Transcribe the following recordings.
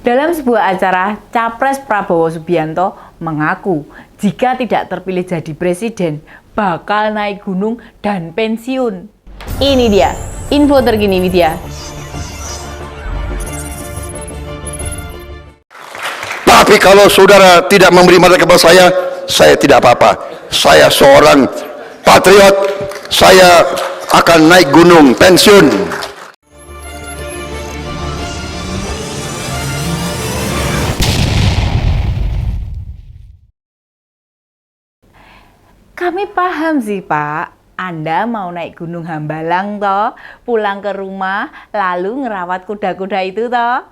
Dalam sebuah acara, Capres Prabowo Subianto mengaku jika tidak terpilih jadi presiden, bakal naik gunung dan pensiun. Ini dia, info terkini media. Tapi kalau saudara tidak memberi mandat kepada saya tidak apa-apa. Saya seorang patriot, saya akan naik gunung pensiun. Kami paham sih Pak, Anda mau naik gunung Hambalang toh, pulang ke rumah lalu ngerawat kuda-kuda itu toh.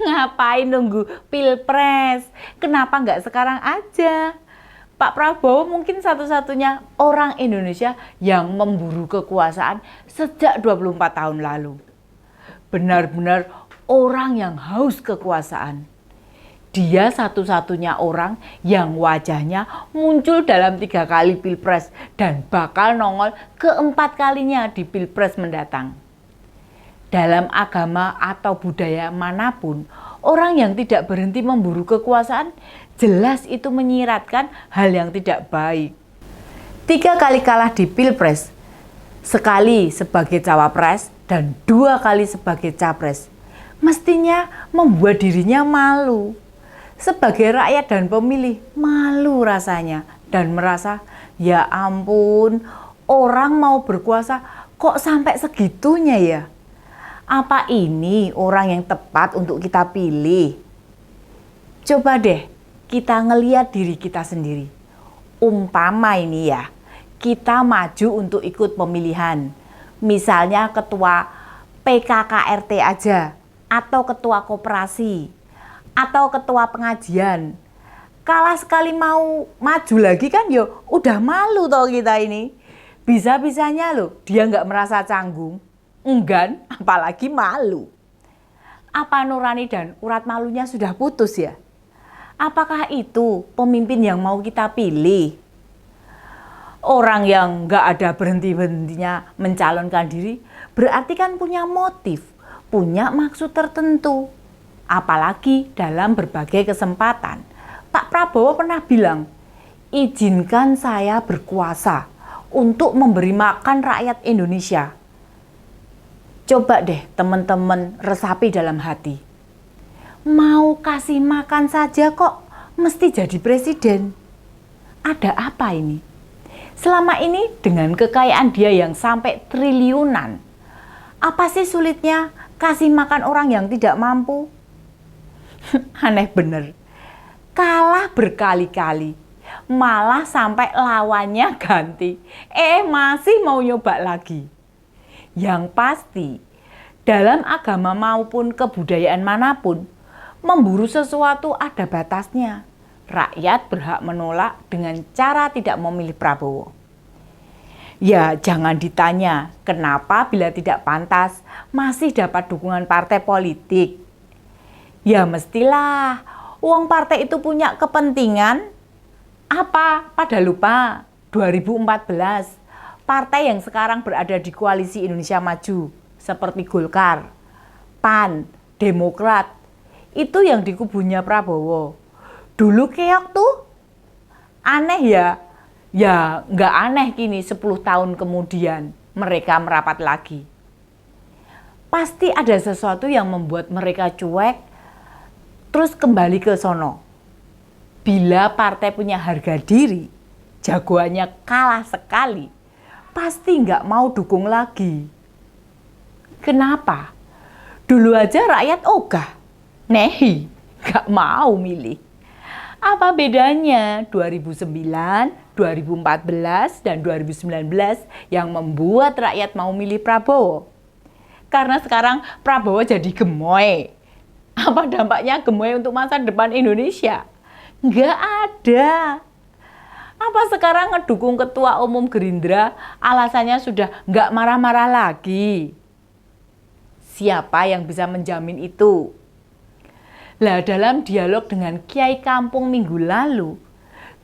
Ngapain nunggu pilpres? Kenapa nggak sekarang aja? Pak Prabowo mungkin satu-satunya orang Indonesia yang memburu kekuasaan sejak 24 tahun lalu. Benar-benar orang yang haus kekuasaan. Dia satu-satunya orang yang wajahnya muncul dalam 3 kali pilpres dan bakal nongol keempat kalinya di pilpres mendatang. Dalam agama atau budaya manapun, orang yang tidak berhenti memburu kekuasaan jelas itu menyiratkan hal yang tidak baik. 3 kali kalah di pilpres, sekali sebagai cawapres dan 2 kali sebagai capres, mestinya membuat dirinya malu. Sebagai rakyat dan pemilih, malu rasanya dan merasa, ya ampun, orang mau berkuasa kok sampai segitunya ya? Apa ini orang yang tepat untuk kita pilih? Coba deh kita ngeliat diri kita sendiri. Umpama ini ya, kita maju untuk ikut pemilihan. Misalnya ketua PKKRT aja, atau ketua koperasi, atau ketua pengajian. Kalah sekali mau maju lagi kan yo udah malu toh kita ini. Bisa-bisanya loh dia nggak merasa canggung, enggan, apalagi malu. Apa nurani dan urat malunya sudah putus ya? Apakah itu pemimpin yang mau kita pilih? Orang yang nggak ada berhenti-berhentinya mencalonkan diri berarti kan punya motif, punya maksud tertentu. Apalagi dalam berbagai kesempatan, Pak Prabowo pernah bilang, izinkan saya berkuasa untuk memberi makan rakyat Indonesia. Coba deh teman-teman resapi dalam hati. Mau kasih makan saja kok mesti jadi presiden. Ada apa ini? Selama ini dengan kekayaan dia yang sampai triliunan, apa sih sulitnya kasih makan orang yang tidak mampu? Aneh bener, kalah berkali-kali, malah sampai lawannya ganti, masih mau nyoba lagi. Yang pasti, dalam agama maupun kebudayaan manapun, memburu sesuatu ada batasnya. Rakyat berhak menolak dengan cara tidak memilih Prabowo. Ya jangan ditanya, kenapa bila tidak pantas masih dapat dukungan partai politik. Ya mestilah, uang partai itu punya kepentingan. Apa? Pada lupa, 2014, partai yang sekarang berada di koalisi Indonesia Maju, seperti Golkar, PAN, Demokrat, itu yang di kubunya Prabowo. Dulu keok tuh, aneh ya? Ya nggak aneh kini 10 tahun kemudian mereka merapat lagi. Pasti ada sesuatu yang membuat mereka cuek, terus kembali ke sono. Bila partai punya harga diri, jagoannya kalah sekali, pasti nggak mau dukung lagi. Kenapa? Dulu aja rakyat ogah, nehi, nggak mau milih. Apa bedanya 2009, 2014, dan 2019 yang membuat rakyat mau milih Prabowo? Karena sekarang Prabowo jadi gemoy. Apa dampaknya gemoy untuk masa depan Indonesia? Nggak ada. Apa sekarang ngedukung ketua umum Gerindra alasannya sudah nggak marah-marah lagi? Siapa yang bisa menjamin itu? Lah dalam dialog dengan Kiai Kampung minggu lalu,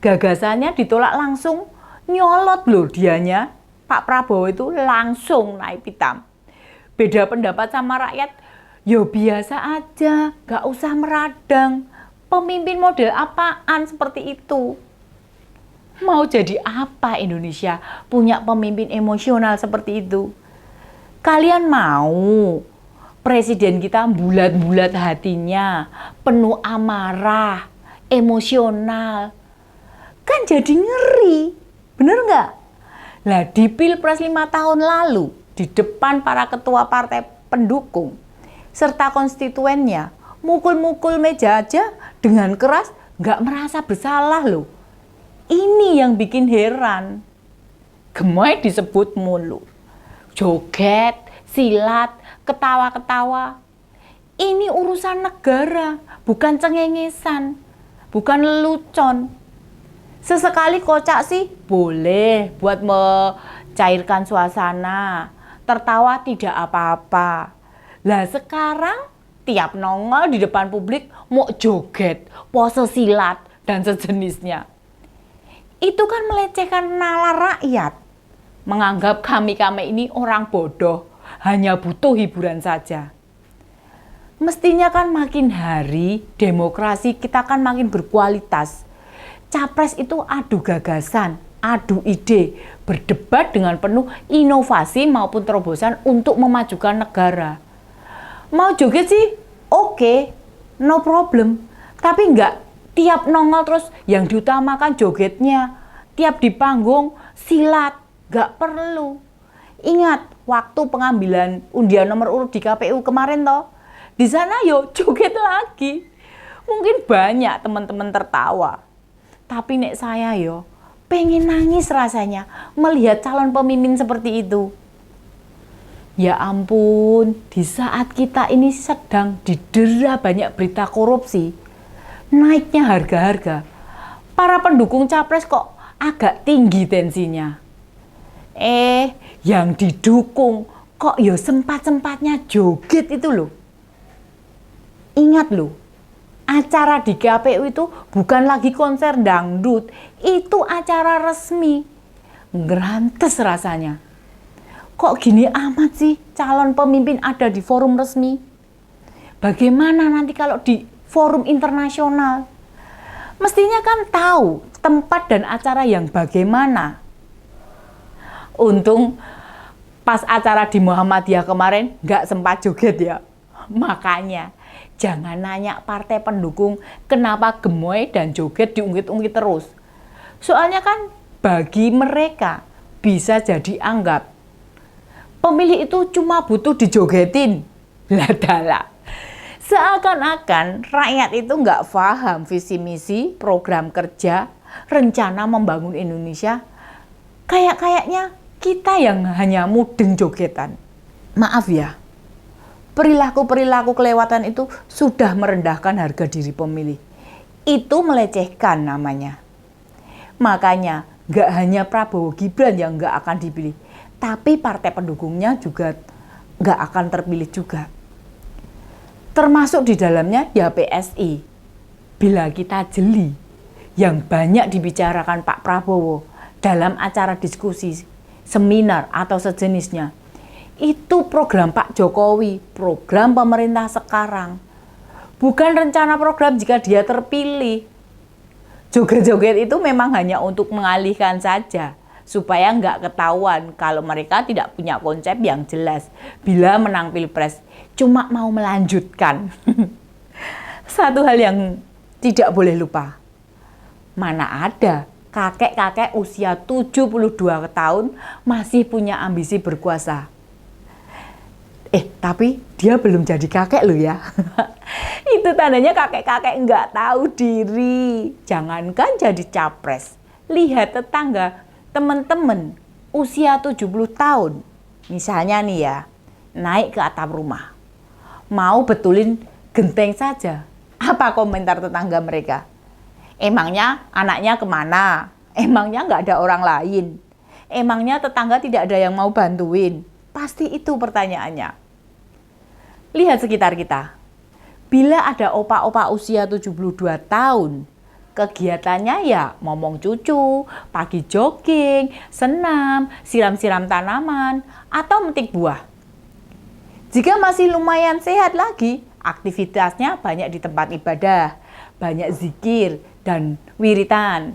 gagasannya ditolak langsung, nyolot loh dianya. Pak Prabowo itu langsung naik pitam. Beda pendapat sama rakyat, Yo biasa aja, gak usah meradang. Pemimpin model apaan seperti itu? Mau jadi apa Indonesia punya pemimpin emosional seperti itu? Kalian mau presiden kita bulat-bulat hatinya, penuh amarah, emosional? Kan jadi ngeri, bener nggak? Lah di Pilpres 5 tahun lalu, di depan para ketua partai pendukung, serta konstituennya, mukul-mukul meja aja dengan keras, nggak merasa bersalah loh. Ini yang bikin heran. Gemoy disebut mulu. Joget, silat, ketawa-ketawa. Ini urusan negara, bukan cengengesan, bukan lelucon. Sesekali kocak sih boleh buat mencairkan suasana. Tertawa tidak apa-apa. Lah sekarang tiap nongol di depan publik mau joget, pose silat, dan sejenisnya. Itu kan melecehkan nalar rakyat. Menganggap kami-kami ini orang bodoh, hanya butuh hiburan saja. Mestinya kan makin hari demokrasi kita kan makin berkualitas. Capres itu adu gagasan, adu ide, berdebat dengan penuh inovasi maupun terobosan untuk memajukan negara. Mau joget sih, oke, no problem. Tapi enggak tiap nongol terus yang diutamakan jogetnya. Tiap di panggung silat, enggak perlu. Ingat waktu pengambilan undian nomor urut di KPU kemarin toh. Di sana yo joget lagi. Mungkin banyak teman-teman tertawa. Tapi nek saya yo pengen nangis rasanya melihat calon pemimpin seperti itu. Ya ampun, di saat kita ini sedang didera banyak berita korupsi, naiknya harga-harga, para pendukung capres kok agak tinggi tensinya. Yang didukung kok ya sempat-sempatnya joget itu loh. Ingat loh, acara di KPU itu bukan lagi konser dangdut, itu acara resmi. Ngerantes rasanya. Kok gini amat sih calon pemimpin ada di forum resmi? Bagaimana nanti kalau di forum internasional? Mestinya kan tahu tempat dan acara yang bagaimana. Untung pas acara di Muhammadiyah kemarin nggak sempat joget ya. Makanya jangan nanya partai pendukung kenapa gemoy dan joget diungkit-ungkit terus. Soalnya kan bagi mereka bisa jadi anggap pemilih itu cuma butuh dijogetin. Ladala. Seakan-akan rakyat itu nggak paham visi misi, program kerja, rencana membangun Indonesia. Kayaknya kita yang hanya mudeng jogetan. Maaf ya, perilaku-perilaku kelewatan itu sudah merendahkan harga diri pemilih. Itu melecehkan namanya. Makanya nggak hanya Prabowo Gibran yang nggak akan dipilih, tapi partai pendukungnya juga nggak akan terpilih juga. Termasuk di dalamnya ya PSI. Bila kita jeli yang banyak dibicarakan Pak Prabowo dalam acara diskusi, seminar atau sejenisnya, itu program Pak Jokowi, program pemerintah sekarang. Bukan rencana program jika dia terpilih. Joget-joget itu memang hanya untuk mengalihkan saja, supaya nggak ketahuan kalau mereka tidak punya konsep yang jelas bila menang Pilpres, cuma mau melanjutkan. Satu hal yang tidak boleh lupa, mana ada kakek-kakek usia 72 tahun masih punya ambisi berkuasa. Tapi dia belum jadi kakek loh ya. Itu tandanya kakek-kakek nggak tahu diri. Jangankan jadi capres, lihat tetangga, teman-teman usia 70 tahun. Misalnya nih ya, naik ke atap rumah. Mau betulin genteng saja. Apa komentar tetangga mereka? Emangnya anaknya kemana? Emangnya nggak ada orang lain? Emangnya tetangga tidak ada yang mau bantuin? Pasti itu pertanyaannya. Lihat sekitar kita. Bila ada opa-opa usia 72 tahun, kegiatannya ya ngomong cucu, pagi jogging, senam, siram-siram tanaman, atau metik buah. Jika masih lumayan sehat lagi, aktivitasnya banyak di tempat ibadah, banyak zikir dan wiritan.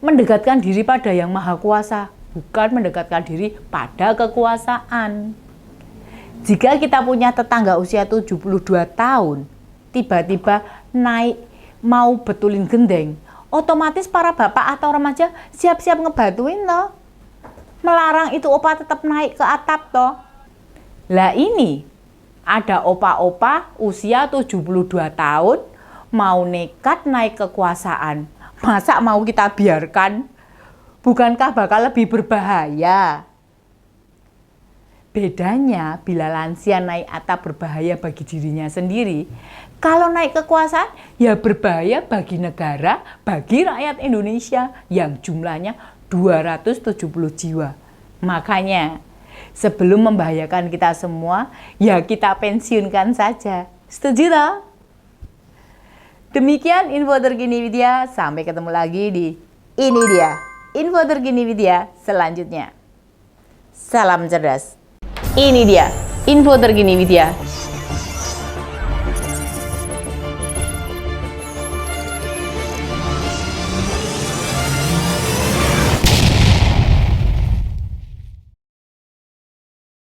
Mendekatkan diri pada Yang Maha Kuasa, bukan mendekatkan diri pada kekuasaan. Jika kita punya tetangga usia 72 tahun, tiba-tiba naik mau betulin gendeng, otomatis para bapak atau remaja siap-siap ngebantuin toh. Melarang itu opa tetap naik ke atap toh. Lah ini ada opa-opa usia 72 tahun mau nekat naik kekuasaan. Masa mau kita biarkan? Bukankah bakal lebih berbahaya? Bedanya bila lansia naik atap berbahaya bagi dirinya sendiri, kalau naik kekuasaan ya berbahaya bagi negara, bagi rakyat Indonesia yang jumlahnya 270 jiwa. Makanya sebelum membahayakan kita semua, ya kita pensiunkan saja. Setuju toh? Demikian info terkini Widya, sampai ketemu lagi di Ini Dia, info terkini Widya selanjutnya. Salam cerdas. Ini dia, info terkini Widya